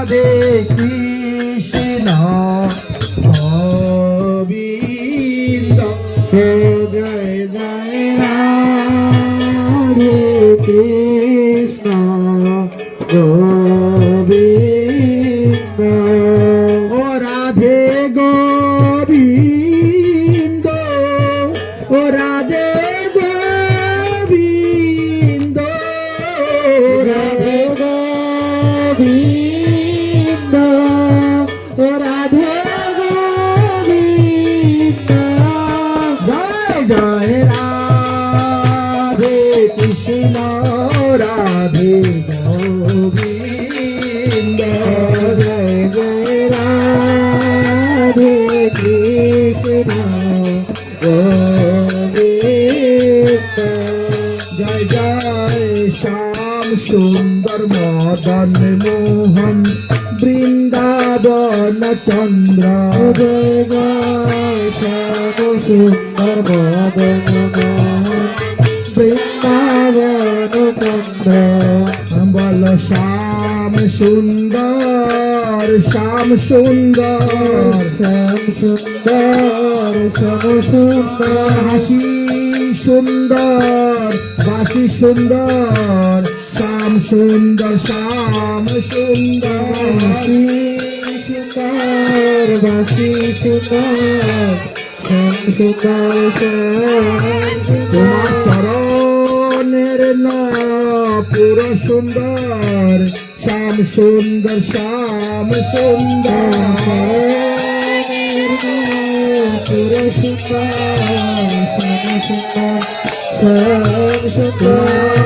রাধে কৃষ্ণ গোবিন্দ জয় জয় রাধে কৃষ্ণ গোবিন্দ ও রাধে গোবিন্দ ও রাধে গোবিন্দ রাধে গোবিন্দ ও রাধে গোবিন্দ জয় জয় রাধে কৃষ্ণ রাধে গোবিন্দ জয় জয় রাধে কৃষ্ণ গোবিন্দ জয় জয় শ্যাম সুন্দর মদন মোহন বৃন্দাবন চন্দ্র জয় জয় শ্যাম সুন্দর মদন মোহন বৃন্দাবন চন্দ্র বল শ্যাম সুন্দর শ্যাম সুন্দর শ্যাম সুন্দর শ্যাম সুন্দর হাসি সুন্দর বাসি সুন্দর শ্যাম সুন্দর শ্যাম সুন্দর হাসি সুন্দর বাসি সুন্দর শ্যাম সুন্দর তোমার চরণের না পুরো সুন্দর শ্যাম সুন্দর শ্যাম সুন্দর পুরো সুন্দর শ্যাম সুন্দর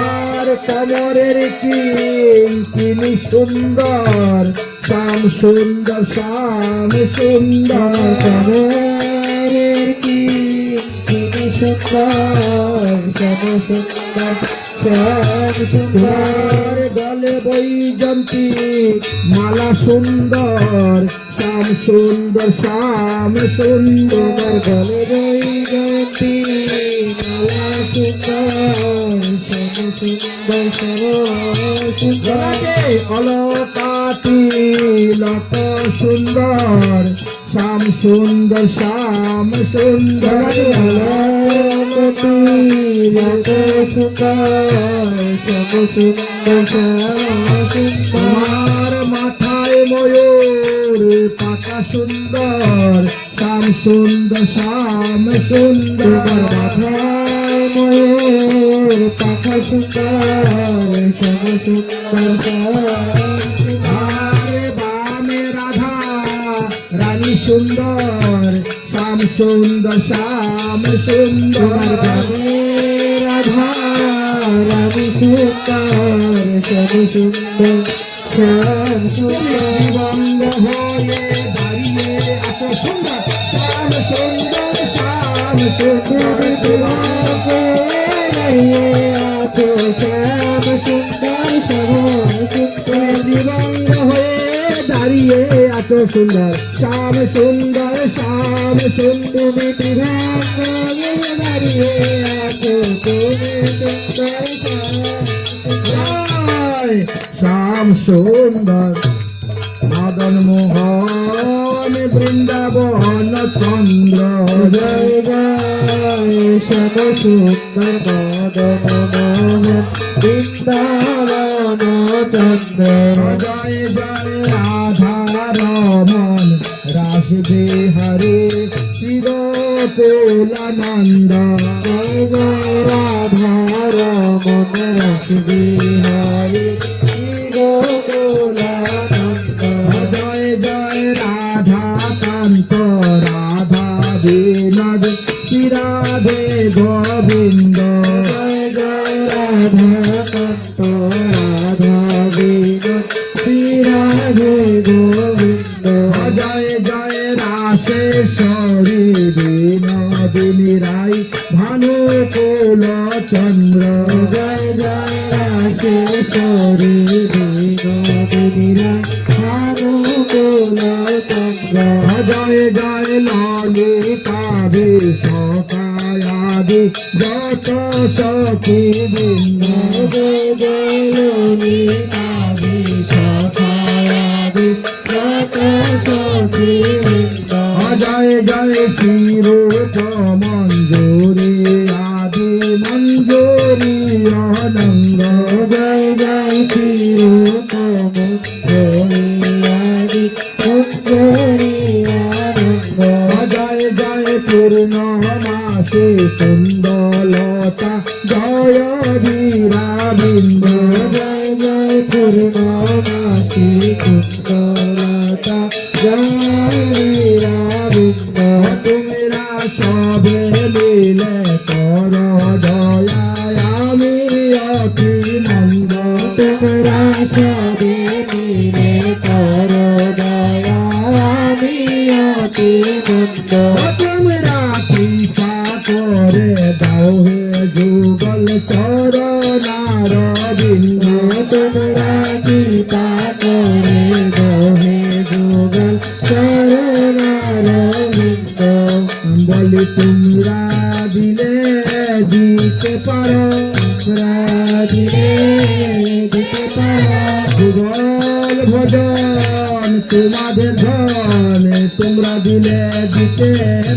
কমরের কিনি সুন্দর শ্যাম সুন্দর শ্যাম সুন্দর কমরের কিনি সুন্দর শ্যাম সুন্দর শ্যাম সুন্দর গলে বৈজন্তী মালা সুন্দর শ্যাম সুন্দর শ্যাম সুন্দর গলে বৈজন্তী মালা সুন্দর শ্যাম সুন্দর শ্যাম সুন্দর অলকাতি লত সুন্দর শ্যাম সুন্দর শ্যাম সুন্দর অলকাতি লত সুন্দর শ্যাম সুন্দর শ্যাম সুন্দর মাথায় ময়ূর পাতা সুন্দর শ্যাম সুন্দর শ্যাম সুন্দর মাথায় ময়ূর পাতা সুন্দর শ্যাম সুন্দর বামে রাধা রানী সুন্দর শ্যাম সুন্দর শ্যাম সুন্দর বামে রাধা রানী সুন্দর শ্যাম সুন্দর শ্যাম সুন্দর বন্ধ হয়ে দাঁড়িয়ে এত সুন্দর শ্যাম সুন্দর শ্যাম সুন্দর দাঁড়িয়ে এত শ্যাম সুন্দর শ্যাম সুন্দর দিবঙ্গ হয়ে দাঁড়িয়ে এত সুন্দর শ্যাম সুন্দর শ্যাম সুন্দর দিবঙ্গ দাঁড়িয়ে এত সুন্দর শ্যাম সুন্দর মদন মোহন বৃন্দাবন চন্দ্র জয় জয় শ্যাম সুন্দর মদন মোহন বৃন্দাবন চন্দ্র জয় জয় রাধা রমন রাস বিহারী শির কুলানন্দ জয় জয় রাধা রমন রাস বিহারী শির কুলানন্দ জয় জয় রাধা কান্ত রাধা বিনোদ রাধে গোবিন্দ জয় জয় রাধা কান্ত রাধা বিনোদ রাধে গোবিন্দ জয় জয় রাশেশ্বরী বিনোদিনী রায় ভানু কুল চন্দ্র জয় জয় রাশেশ্বরী বিনোদিনী রায় ভানু কুল চন্দ্র জয় জয় ললিতা বিশ্বকায়াদি যত সখী বৃন্দ জয় জয় ললিতা বিশ্বকায়াদি জয় শ্রীরূপ মঞ্জুরি আদি মঞ্জুরি অনঙ্গ জয় জয় শ্রীরূপ মঞ্জুরি আদি মঞ্জুরি আনন্দ জয় জয় পূর্ণমাসে কুণ্ডলতা জয় ধীরাবিন্দ জয় জয় পূর্ণমাসি কুণ্ডলতা জয় রাবিন্দ তোমরা সবে মিলে কর দয়া আমি অতি মন্দ তোমরা সবে মিলে কর দয়া আমি অতি মন্দ তোমরা কৃপা করে দাও হে যুগল চরণার বিন্দ তোমরা কৃপা করে দহে যুগল চরণার বিন্দ বলি তোমরা দিলে দিতে পারো দিলে দিতে পারো যুগল ভজন তোমাদের ধন তোমরা দিলে দিতে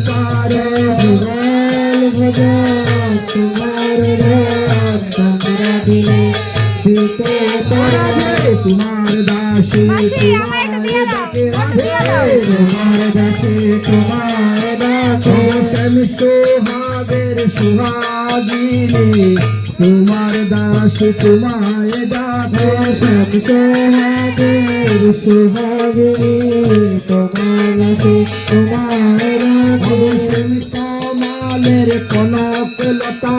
পারো যুগল ভজন তোমার ধন তোমরা দিলে দিতে পারো তোমার দাসী তোমার ডাকে রাধে তোমার দাসে তোমার ডাকে শ্যাম সোহাগের সুহাগিনী তোমার দাস তোমায় ডাকে সব সোহাগের সোহাগিনী তোমার দাসে তোমার ডাকে শ্যাম কমালের কনক লতা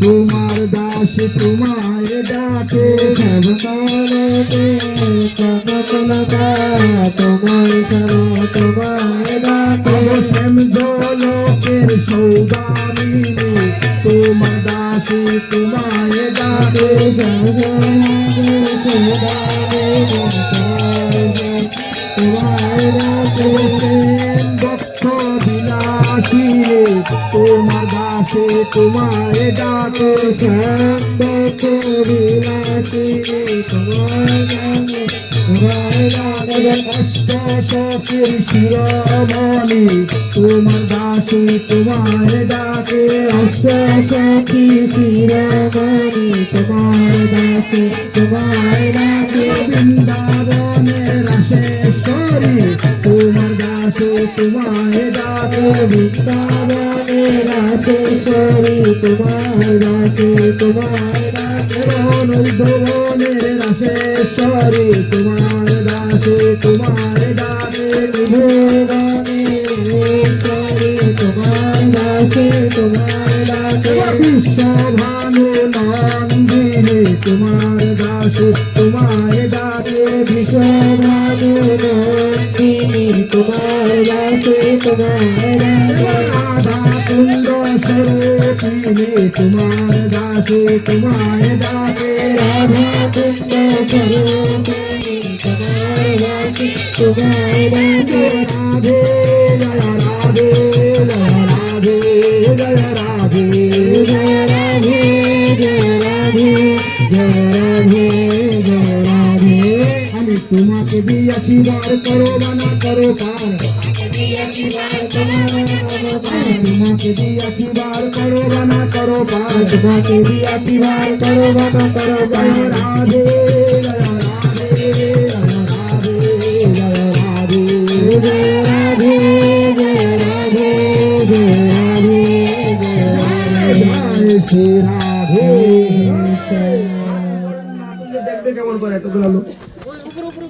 তোমার দাস তোমায় ডাকে সব কালকে কনকলতা তোমার সর্ব তোমার ডাকে শ্যাম জলকের সৌদামিনী তোমার দাস তোমায় ডাকে ভক্ত বিলাসী তোমার দাসে তোমায় ডাকে অষ্ট শখের শিরোমণি তোমার দাসে তোমায় ডাকে সখী শিরোমণি তোমার দাসে তোমার ডাকে বৃন্দাবনের রাশেশ্বরী তোমার দাসে তোমায় ডাকে বৃন্দাবনের রাশেশ্বরী তোমার দাসে তোমার ডাকে ভুবনের রাশেশ্বরী তোমার দাসে তোমায় ডাকে ভুবনেশ্বরী তোমার দাসে তোমার ডাকে বিশ্বভানু নন্দিনী তোমার দাসে তোমায় ডাকে বিশ্বভানু নন্দিনী তোমার দাসে তোমার ডাকে রাধা কুন্দ স্বরূপিনী তোমার দাসে তোমায় ডাকে রাধা কুন্দ স্বরূপিণী তোমার দাসে তোমার ডাকে রাধে জয় রাধে জয় রাধে জয় রাধে জয় রাধে জয় রাধে জয় রাধে জয় রাধে আমি তোমাকে দিয়েছি বার করো বানা করো পার তোমাকে দিয়েছি বার করো বানা করো পার তোমাকে দিয়াছি বার করো বাবা করো জয় জয় রাধে জয় রাধে জয় রাধে জয় রাধে জয় রাধে জয় রাধে জয় রাধে জয় রাধে জয় শ্রী রাধে দেখবে কেমন করে এতগুলো লোক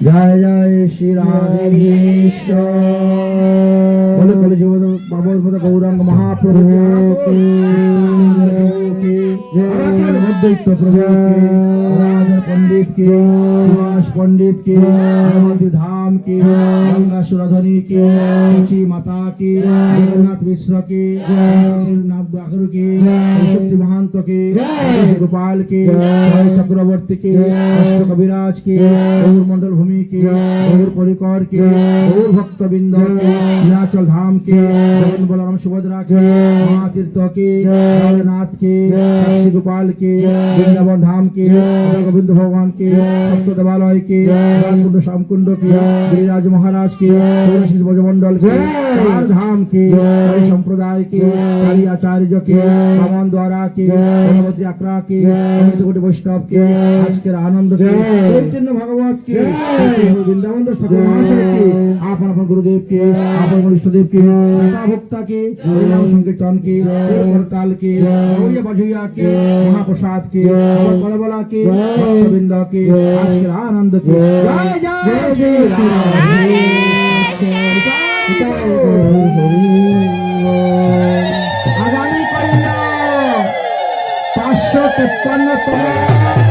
জয় জয় শ্রী রাধেশ্বর বলে বলে জীবন বাবর পদ গৌরাঙ্গ মহাপ্রভু মধ্যৈক্য প্রভু রাজা पंडित की सुभाष पंडित की भगवती धाम की गंगा सुराधनी की शची माता की जगन्नाथ मिश्र की नाथ बाखर की शक्ति महंत की गोपाल की चक्रवर्ती की अष्ट कविराज की गौर मंडल भूमि की गौर परिकर की गौर भक्त बिंद नीलाचल धाम की जगन बलराम सुभद्रा की महातीर्थ की जगन्नाथ की श्री गोपाल की वृंदावन धाम की गोविंद भगवान भगवान की सप्त देवालय की कुंड श्याम कुंड की गिरिराज महाराज की तुलसी ब्रजमंडल की चार धाम की सारी संप्रदाय की सारी आचार्य की भगवान द्वारा की गणपति आक्रा की अमित कोटि वैष्णव की आज के आनंद की चैतन्य भगवत की वृंदावन दास ठाकुर महाशय की आपन अपन गुरुदेव की आपन इष्ट देव की माता भक्ता की नाम संकीर्तन की हड़ताल की भैया बजुया की महाप्रसाद की बड़बला की भक्तवृंद की आज के आनंद की जय जय श्री राम। आगामी कल 553